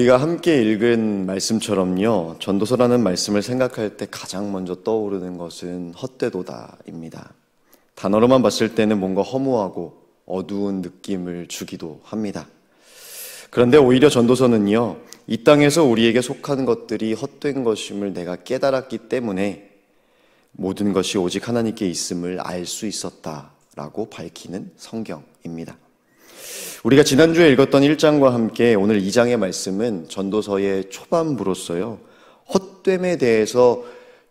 우리가 함께 읽은 말씀처럼요, 전도서라는 말씀을 생각할 때 가장 먼저 떠오르는 것은 헛되도다입니다. 단어로만 봤을 때는 뭔가 허무하고 어두운 느낌을 주기도 합니다. 그런데 오히려 전도서는요, 이 땅에서 우리에게 속한 것들이 헛된 것임을 내가 깨달았기 때문에 모든 것이 오직 하나님께 있음을 알 수 있었다라고 밝히는 성경입니다. 우리가 지난주에 읽었던 1장과 함께 오늘 2장의 말씀은 전도서의 초반부로서요, 헛됨에 대해서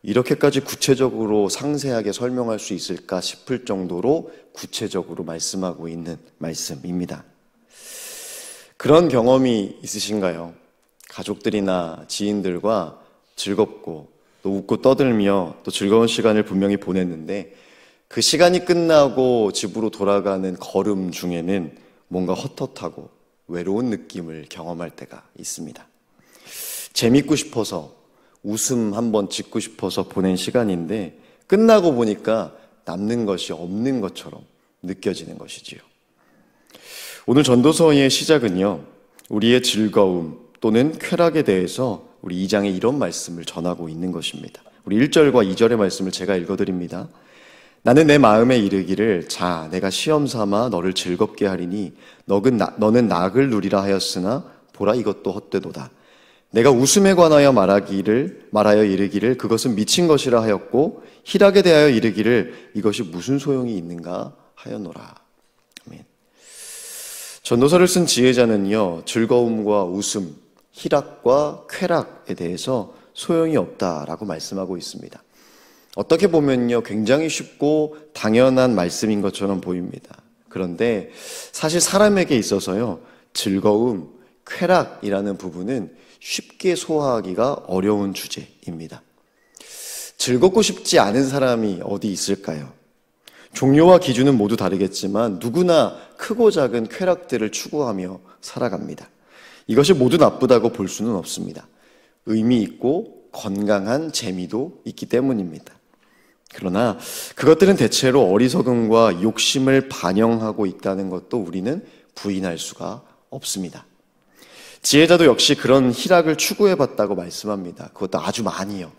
이렇게까지 구체적으로 상세하게 설명할 수 있을까 싶을 정도로 구체적으로 말씀하고 있는 말씀입니다. 그런 경험이 있으신가요? 가족들이나 지인들과 즐겁고 또 웃고 떠들며 또 즐거운 시간을 분명히 보냈는데 그 시간이 끝나고 집으로 돌아가는 걸음 중에는 뭔가 헛헛하고 외로운 느낌을 경험할 때가 있습니다. 재밌고 싶어서 웃음 한번 짓고 싶어서 보낸 시간인데 끝나고 보니까 남는 것이 없는 것처럼 느껴지는 것이지요. 오늘 전도서의 시작은요, 우리의 즐거움 또는 쾌락에 대해서 우리 2장에 이런 말씀을 전하고 있는 것입니다. 우리 1절과 2절의 말씀을 제가 읽어드립니다. 나는 내 마음에 이르기를 자 내가 시험 삼아 너를 즐겁게 하리니 너는 낙을 누리라 하였으나 보라 이것도 헛되도다. 내가 웃음에 관하여 말하여 이르기를 그것은 미친 것이라 하였고 희락에 대하여 이르기를 이것이 무슨 소용이 있는가 하였노라. 아멘. 전도서를 쓴 지혜자는요, 즐거움과 웃음, 희락과 쾌락에 대해서 소용이 없다라고 말씀하고 있습니다. 어떻게 보면요, 굉장히 쉽고 당연한 말씀인 것처럼 보입니다. 그런데 사실 사람에게 있어서요, 즐거움, 쾌락이라는 부분은 쉽게 소화하기가 어려운 주제입니다. 즐겁고 싶지 않은 사람이 어디 있을까요? 종류와 기준은 모두 다르겠지만 누구나 크고 작은 쾌락들을 추구하며 살아갑니다. 이것이 모두 나쁘다고 볼 수는 없습니다. 의미 있고 건강한 재미도 있기 때문입니다. 그러나 그것들은 대체로 어리석음과 욕심을 반영하고 있다는 것도 우리는 부인할 수가 없습니다. 지혜자도 역시 그런 희락을 추구해봤다고 말씀합니다. 그것도 아주 많이요.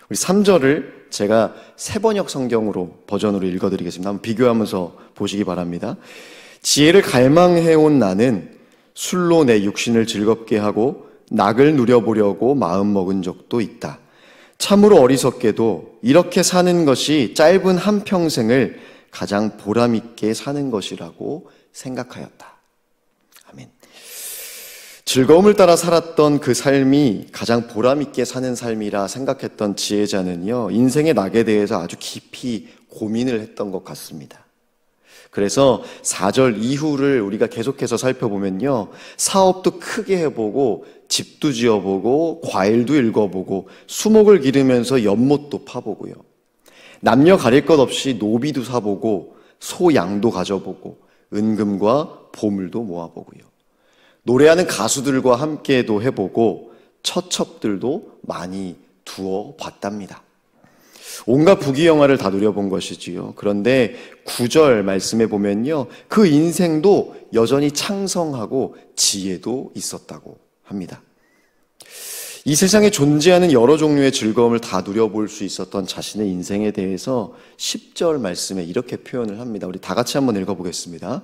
우리 3절을 제가 새번역 성경으로 버전으로 읽어드리겠습니다. 한번 비교하면서 보시기 바랍니다. 지혜를 갈망해온 나는 술로 내 육신을 즐겁게 하고 낙을 누려보려고 마음먹은 적도 있다. 참으로 어리석게도 이렇게 사는 것이 짧은 한평생을 가장 보람있게 사는 것이라고 생각하였다. 아멘. 즐거움을 따라 살았던 그 삶이 가장 보람있게 사는 삶이라 생각했던 지혜자는요, 인생의 낙에 대해서 아주 깊이 고민을 했던 것 같습니다. 그래서 4절 이후를 우리가 계속해서 살펴보면요, 사업도 크게 해보고 집도 지어보고 과일도 읽어보고 수목을 기르면서 연못도 파보고요, 남녀 가릴 것 없이 노비도 사보고 소 양도 가져보고 은금과 보물도 모아보고요, 노래하는 가수들과 함께도 해보고 처첩들도 많이 두어 봤답니다. 온갖 부귀영화를 다 누려본 것이지요. 그런데 9절 말씀에 보면요, 그 인생도 여전히 창성하고 지혜도 있었다고 합니다. 이 세상에 존재하는 여러 종류의 즐거움을 다 누려볼 수 있었던 자신의 인생에 대해서 10절 말씀에 이렇게 표현을 합니다. 우리 다 같이 한번 읽어보겠습니다.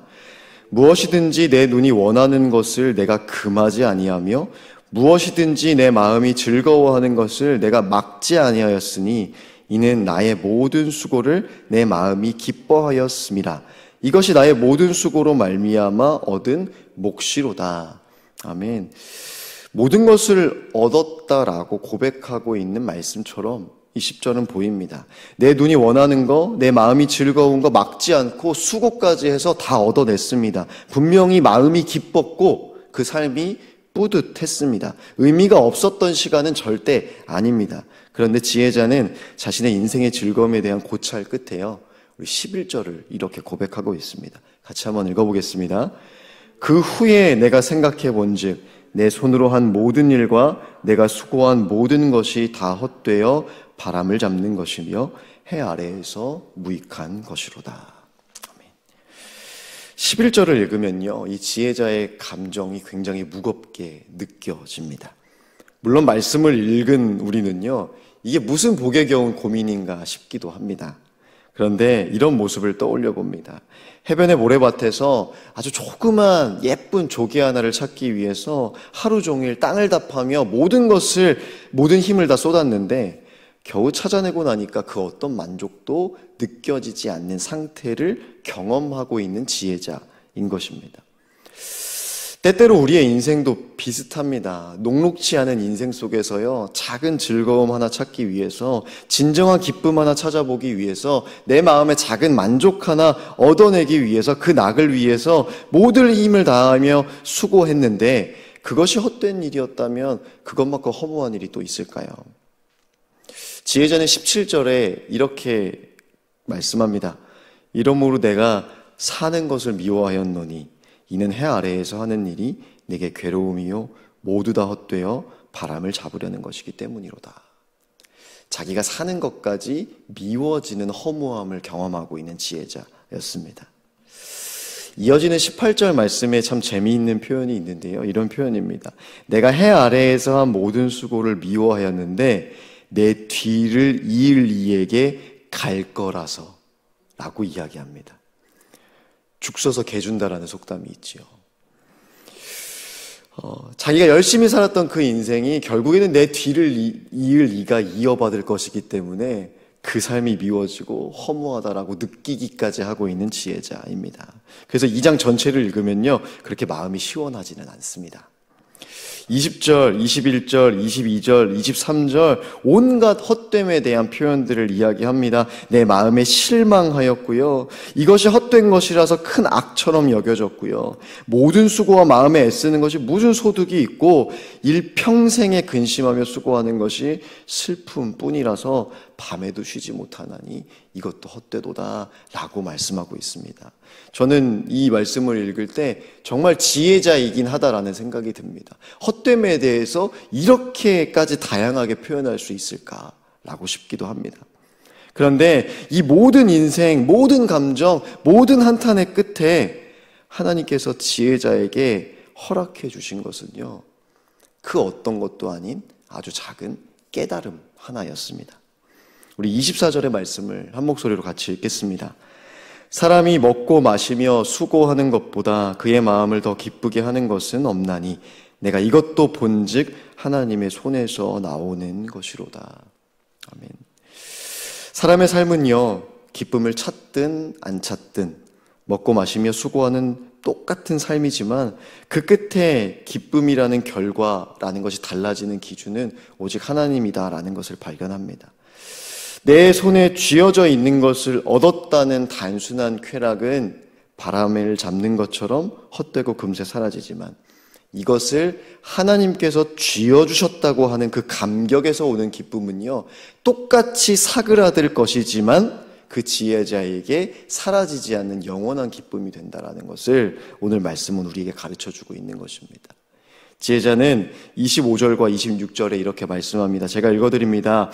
무엇이든지 내 눈이 원하는 것을 내가 금하지 아니하며 무엇이든지 내 마음이 즐거워하는 것을 내가 막지 아니하였으니 이는 나의 모든 수고를 내 마음이 기뻐하였음이라. 이것이 나의 모든 수고로 말미암아 얻은 몫이로다. 아멘. 모든 것을 얻었다라고 고백하고 있는 말씀처럼 이 10절은 보입니다. 내 눈이 원하는 거, 내 마음이 즐거운 거 막지 않고 수고까지 해서 다 얻어냈습니다. 분명히 마음이 기뻤고 그 삶이 뿌듯했습니다. 의미가 없었던 시간은 절대 아닙니다. 그런데 지혜자는 자신의 인생의 즐거움에 대한 고찰 끝에요, 우리 11절을 이렇게 고백하고 있습니다. 같이 한번 읽어보겠습니다. 그 후에 내가 생각해 본즉 내 손으로 한 모든 일과 내가 수고한 모든 것이 다 헛되어 바람을 잡는 것이며 해 아래에서 무익한 것이로다. 11절을 읽으면요, 이 지혜자의 감정이 굉장히 무겁게 느껴집니다. 물론 말씀을 읽은 우리는요, 이게 무슨 복에 겨운 고민인가 싶기도 합니다. 그런데 이런 모습을 떠올려 봅니다. 해변의 모래밭에서 아주 조그만 예쁜 조개 하나를 찾기 위해서 하루 종일 땅을 답하며 모든 힘을 다 쏟았는데 겨우 찾아내고 나니까 그 어떤 만족도 느껴지지 않는 상태를 경험하고 있는 지혜자인 것입니다. 때때로 우리의 인생도 비슷합니다. 녹록지 않은 인생 속에서요, 작은 즐거움 하나 찾기 위해서, 진정한 기쁨 하나 찾아보기 위해서, 내 마음의 작은 만족 하나 얻어내기 위해서, 그 낙을 위해서 모든 힘을 다하며 수고했는데 그것이 헛된 일이었다면 그것만큼 허무한 일이 또 있을까요? 지혜자는 17절에 이렇게 말씀합니다. 이러므로 내가 사는 것을 미워하였노니 이는 해 아래에서 하는 일이 내게 괴로움이요 모두 다 헛되어 바람을 잡으려는 것이기 때문이로다. 자기가 사는 것까지 미워지는 허무함을 경험하고 있는 지혜자였습니다. 이어지는 18절 말씀에 참 재미있는 표현이 있는데요. 이런 표현입니다. 내가 해 아래에서 한 모든 수고를 미워하였는데 내 뒤를 이을 이에게 갈 거라서 라고 이야기합니다. 죽 서서 개 준다라는 속담이 있지요. 자기가 열심히 살았던 그 인생이 결국에는 내 뒤를 이을 이가 이어받을 것이기 때문에 그 삶이 미워지고 허무하다라고 느끼기까지 하고 있는 지혜자입니다. 그래서 2장 전체를 읽으면요, 그렇게 마음이 시원하지는 않습니다. 20절, 21절, 22절, 23절 온갖 헛됨에 대한 표현들을 이야기합니다. 내 마음에 실망하였고요. 이것이 헛된 것이라서 큰 악처럼 여겨졌고요. 모든 수고와 마음에 애쓰는 것이 무슨 소득이 있고 일평생에 근심하며 수고하는 것이 슬픔뿐이라서 밤에도 쉬지 못하나니 이것도 헛되도다 라고 말씀하고 있습니다. 저는 이 말씀을 읽을 때 정말 지혜자이긴 하다라는 생각이 듭니다. 헛됨에 대해서 이렇게까지 다양하게 표현할 수 있을까라고 싶기도 합니다. 그런데 이 모든 인생, 모든 감정, 모든 한탄의 끝에 하나님께서 지혜자에게 허락해 주신 것은요, 그 어떤 것도 아닌 아주 작은 깨달음 하나였습니다. 우리 24절의 말씀을 한 목소리로 같이 읽겠습니다. 사람이 먹고 마시며 수고하는 것보다 그의 마음을 더 기쁘게 하는 것은 없나니 내가 이것도 본즉 하나님의 손에서 나오는 것이로다. 아멘. 사람의 삶은요, 기쁨을 찾든 안 찾든 먹고 마시며 수고하는 똑같은 삶이지만 그 끝에 기쁨이라는 결과라는 것이 달라지는 기준은 오직 하나님이다라는 것을 발견합니다. 내 손에 쥐어져 있는 것을 얻었다는 단순한 쾌락은 바람을 잡는 것처럼 헛되고 금세 사라지지만 이것을 하나님께서 쥐어주셨다고 하는 그 감격에서 오는 기쁨은요, 똑같이 사그라들 것이지만 그 지혜자에게 사라지지 않는 영원한 기쁨이 된다는 것을 오늘 말씀은 우리에게 가르쳐주고 있는 것입니다. 지혜자는 25절과 26절에 이렇게 말씀합니다. 제가 읽어드립니다.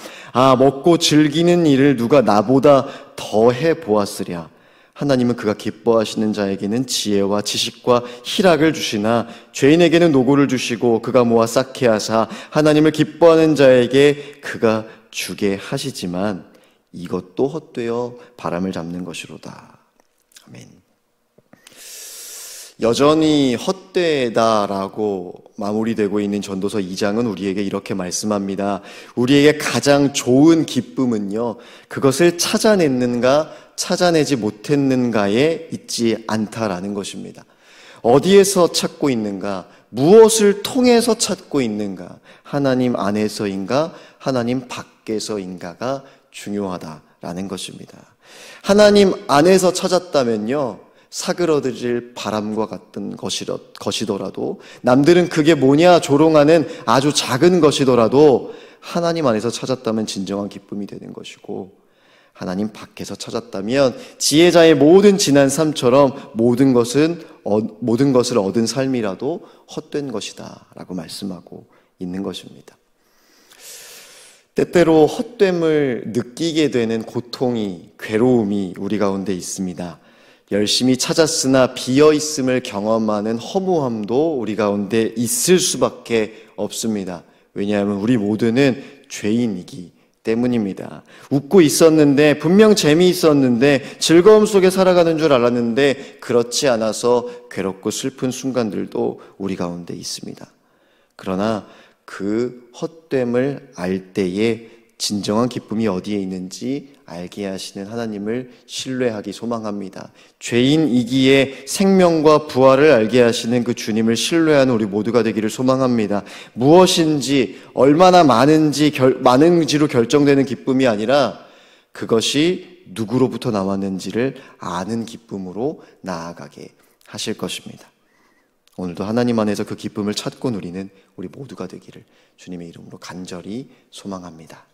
먹고 즐기는 일을 누가 나보다 더 해보았으랴. 하나님은 그가 기뻐하시는 자에게는 지혜와 지식과 희락을 주시나 죄인에게는 노고를 주시고 그가 모아 쌓게 하사 하나님을 기뻐하는 자에게 그가 주게 하시지만 이것도 헛되어 바람을 잡는 것이로다. 아멘. 여전히 헛되다라고 마무리되고 있는 전도서 2장은 우리에게 이렇게 말씀합니다. 우리에게 가장 좋은 기쁨은요, 그것을 찾아냈는가 찾아내지 못했는가에 있지 않다라는 것입니다. 어디에서 찾고 있는가, 무엇을 통해서 찾고 있는가, 하나님 안에서인가 하나님 밖에서인가가 중요하다라는 것입니다. 하나님 안에서 찾았다면요, 사그러들 바람과 같은 것이더라도, 남들은 그게 뭐냐 조롱하는 아주 작은 것이더라도 하나님 안에서 찾았다면 진정한 기쁨이 되는 것이고, 하나님 밖에서 찾았다면 지혜자의 모든 지난 삶처럼 모든 것을 얻은 삶이라도 헛된 것이다 라고 말씀하고 있는 것입니다. 때때로 헛됨을 느끼게 되는 고통이, 괴로움이 우리 가운데 있습니다. 열심히 찾았으나 비어있음을 경험하는 허무함도 우리 가운데 있을 수밖에 없습니다. 왜냐하면 우리 모두는 죄인이기 때문입니다. 웃고 있었는데, 분명 재미있었는데, 즐거움 속에 살아가는 줄 알았는데 그렇지 않아서 괴롭고 슬픈 순간들도 우리 가운데 있습니다. 그러나 그 헛됨을 알 때에 진정한 기쁨이 어디에 있는지 알게 하시는 하나님을 신뢰하기 소망합니다. 죄인이기에 생명과 부활을 알게 하시는 그 주님을 신뢰하는 우리 모두가 되기를 소망합니다. 무엇인지, 얼마나 많은지로 결정되는 기쁨이 아니라 그것이 누구로부터 나왔는지를 아는 기쁨으로 나아가게 하실 것입니다. 오늘도 하나님 안에서 그 기쁨을 찾고 누리는 우리 모두가 되기를 주님의 이름으로 간절히 소망합니다.